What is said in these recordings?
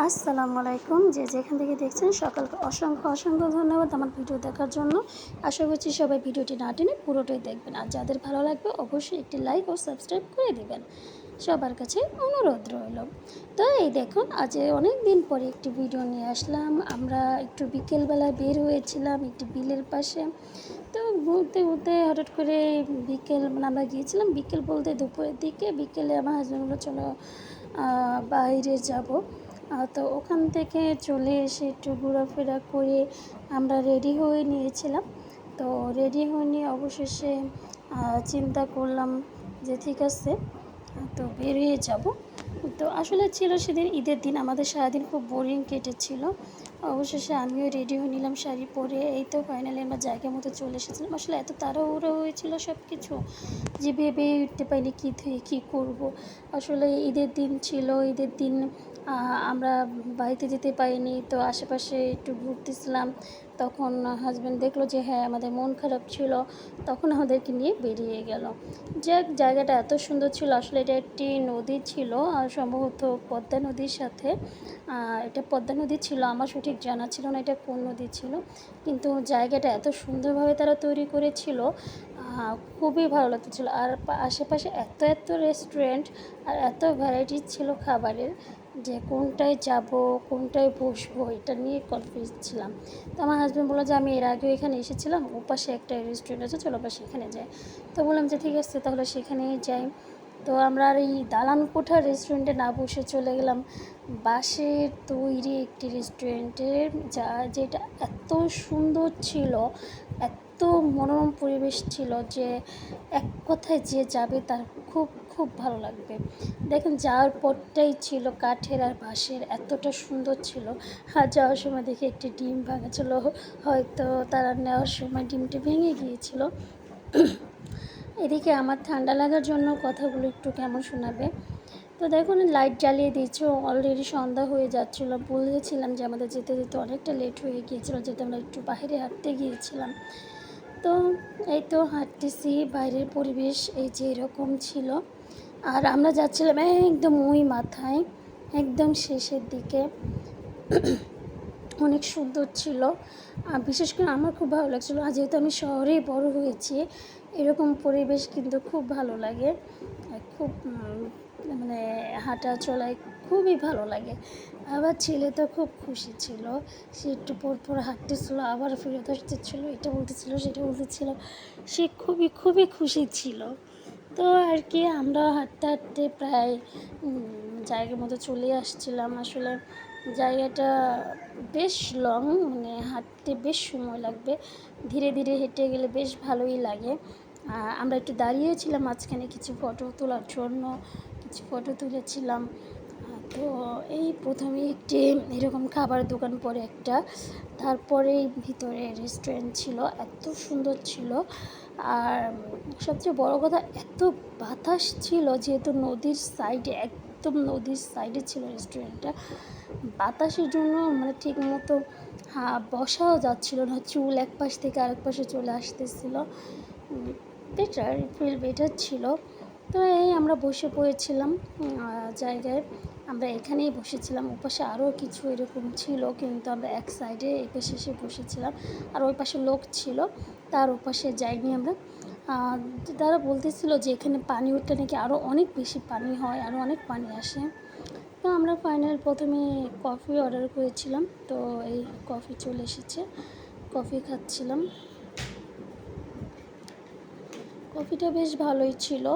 আসসালামু আলাইকুম। যে যেখান থেকে দেখছেন সকলকে অসংখ্য অসংখ্য ধন্যবাদ আমার ভিডিও দেখার জন্য। আশা করছি সবাই ভিডিওটি না টেনে পুরোটাই দেখবেন। আর যাদের ভালো লাগবে অবশ্যই একটি লাইক ও সাবস্ক্রাইব করে দিবেন। সবার কাছে অনুরোধ রইল। তো এই দেখুন আজ অনেক দিন পরে একটি ভিডিও নিয়ে আসলাম। আমরা একটু বিকেলবেলা বের হয়েছিলাম একটি বিলের পাশে। তো ঘুরতে ঘুরতে হঠাৎ করে আমরা গিয়েছিলাম বিকেল বলতে দুপুরের দিকে। বিকেলে আমার হাজব্যান্ড বলল চলো বাইরে যাব। তো ওখান থেকে চলে এসে একটু ঘোরাফেরা করে আমরা রেডি হয়ে নিয়েছিলাম। তো রেডি হয়ে নিয়ে অবশেষে চিন্তা করলাম যে ঠিক আছে তো বেরিয়ে যাব। তো আসলে ছিল সেদিন ঈদের দিন, আমাদের সারাদিন খুব বোরিং কেটেছিল। অবশেষে আমিও রেডি হয়ে নিলাম শাড়ি পরে। এই তো ফাইনালি আমরা জায়গা মতো চলে এসেছিলাম। আসলে এত তাড়াহুড়ো হয়েছিল সব কিছু যে ভেবে উঠতে পারিনি কী থেকে কী করবো। আসলে ঈদের দিন ছিল, ঈদের দিন আমরা বাড়িতে যেতে পারিনি। তো আশেপাশে একটু ঘুরতেছিলাম। তখন হাজব্যান্ড দেখলো যে হ্যাঁ আমাদের মন খারাপ ছিল, তখন আমাদেরকে নিয়ে বেরিয়ে গেল। যাক, জায়গাটা এত সুন্দর ছিল। আসলে এটা একটি নদী ছিল, আর সম্ভবত পদ্মা নদীর সাথে এটা পদ্মা নদী ছিল। আমার সঠিক জানা ছিল না এটা কোন নদী ছিল, কিন্তু জায়গাটা এত সুন্দরভাবে তারা তৈরি করেছিল, খুবই ভালো লাগতেছিল। আর আশেপাশে এত এত রেস্টুরেন্ট আর এত ভ্যারাইটি ছিল খাবারের যে কোনটায় যাব কোনটায় বসবো এটা নিয়ে কনফিউজ ছিলাম। তো আমার হাজব্যান্ড বললো যে আমি এর আগেও এখানে এসেছিলাম, ওপাশে একটা রেস্টুরেন্ট আছে, চলো বা সেখানে যাই। তো বললাম যে ঠিক আছে তাহলে সেখানেই যাই। তো আমরা আর এই দালান কোঠার রেস্টুরেন্টে না বসে চলে গেলাম বাঁশের তৈরি একটি রেস্টুরেন্টে, যেটা এত সুন্দর ছিল, এত মনোরম পরিবেশ ছিল যে এক কথায় যে যাবে তার খুব খুব ভালো লাগবে। দেখেন যাওয়ার পরটাই ছিল কাঠের আর বাঁশের, এতটা সুন্দর ছিল। আর যাওয়ার সময় দেখে একটি ডিম ভাঙা ছিল, হয়তো তারা নেওয়ার সময় ডিমটা ভেঙে গিয়েছিল। এদিকে আমার ঠান্ডা লাগার জন্য কথাগুলো একটু কেমন শোনাবে। তো দেখুন লাইট জ্বালিয়ে দিয়েছে, অলরেডি সন্ধ্যা হয়ে যাচ্ছিলো। বলেছিলাম যে আমাদের যেতে যেতে অনেকটা লেট হয়ে গিয়েছিলো, যেতে আমরা একটু বাইরে হাঁটতে গিয়েছিলাম। তো এই তো হাঁটতেছি, বাইরের পরিবেশ এই যে এরকম ছিল। আর আমরা যাচ্ছিলাম একদম ওই মাথায়, একদম শেষের দিকে। অনেক সুন্দর ছিল, বিশেষ করে আমার খুব ভালো লাগছিলো। আর যেহেতু আমি শহরেই বড় হয়েছি, এরকম পরিবেশ কিন্তু খুব ভালো লাগে। খুব মানে হাঁটা চলায় খুবই ভালো লাগে। আবার ছেলে তো খুব খুশি ছিল, সে একটু পর হাঁটতেছিল, আবার ফেরত আসতেছিল, এটা বলতেছিল সেটা বলতেছিল, সে খুবই খুবই খুশি ছিল। তো আর কি আমরা হাঁটতে হাঁটতে প্রায় জায়গার মতো চলে আসছিলাম। আসলে জায়গাটা বেশ লং, মানে হাঁটতে বেশ সময় লাগবে, ধীরে ধীরে হেঁটে গেলে বেশ ভালোই লাগে। আমরা একটু দাঁড়িয়েছিলাম মাঝখানে কিছু ফটো তোলার জন্য, কিছু ফটো তুলেছিলাম। তো এই প্রথমে একটি এরকম খাবার দোকান, পরে একটা, তারপরেই ভিতরে রেস্টুরেন্ট ছিল, এত সুন্দর ছিল। আর সবচেয়ে বড় কথা এত বাতাস ছিল, যেহেতু নদীর সাইডে, একদম নদীর সাইডে ছিল রেস্টুরেন্টটা। বাতাসের জন্য মানে ঠিক মতো বসাও যাচ্ছিল না, চুল এক পাশ থেকে আরেক পাশে চলে আসতেছিল। বেটার ফিল বেটার ছিল। তো এই আমরা বসে পড়েছিলাম জায়গায়, আমরা এখানেই বসেছিলাম। ওপাশে আরও কিছু এরকম ছিল, কিন্তু আমরা এক সাইডে এই পাশে এসে বসেছিলাম। আর ওই পাশে লোক ছিল, তার ওপাশে যাইনি আমরা। তারা বলতেছিল যে এখানে পানি উঠতে নাকি আরও অনেক বেশি পানি হয়, আরও অনেক পানি আসে। তো আমরা ফাইনাল প্রথমে কফি অর্ডার করেছিলাম, তো এই কফি চলে এসেছে, কফি খাচ্ছিলাম। কফিটা বেশ ভালোই ছিল,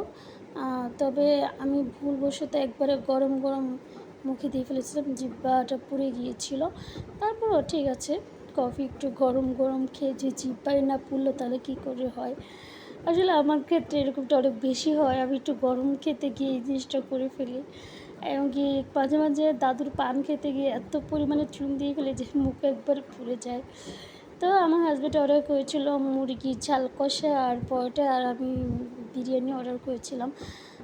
তবে আমি ভুলবশত একবারে গরম গরম মুখে দিয়ে ফেলেছিলাম, জিহ্বাটা পুড়ে গিয়েছিল। তারপরও ঠিক আছে, কফি একটু গরম গরম খেয়ে যে জিহ্বায় না পুড়লো তাহলে কী করে হয়। আসলে আমার ক্ষেত্রে এরকমটা অনেক বেশি হয়, আমি একটু গরম খেতে গিয়ে এই জিনিসটা করে ফেলি। এমনকি মাঝে মাঝে দাদুর পান খেতে গিয়ে এত পরিমাণে চুন দিয়ে ফেলে যে মুখ একবার পুড়ে যায়। তো আমার হাজব্যান্ড অর্ডার করেছিল মুরগি ঝাল কষা আর পরোটা, আর আমি বিরিয়ানি অর্ডার করেছিলাম।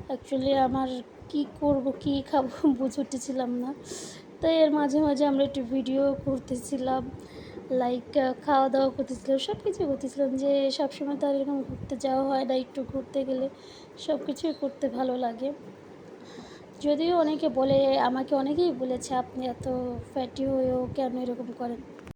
অ্যাকচুয়ালি আমার কি করব কি খাবো বুঝে উঠতেছিলাম না। তো এর মাঝে মাঝে আমরা একটু ভিডিও করতেছিলাম, লাইক খাওয়া দাওয়া করতেছিলাম, সব কিছু করতেছিলাম। যে সবসময় তো আর এরকম ঘুরতে যাওয়া হয় না, একটু ঘুরতে গেলে সব কিছুই করতে ভালো লাগে। যদিও অনেকে বলে, আমাকে অনেকেই বলেছে আপনি এত ফ্যাটি হয়েও কেন এরকম করেন।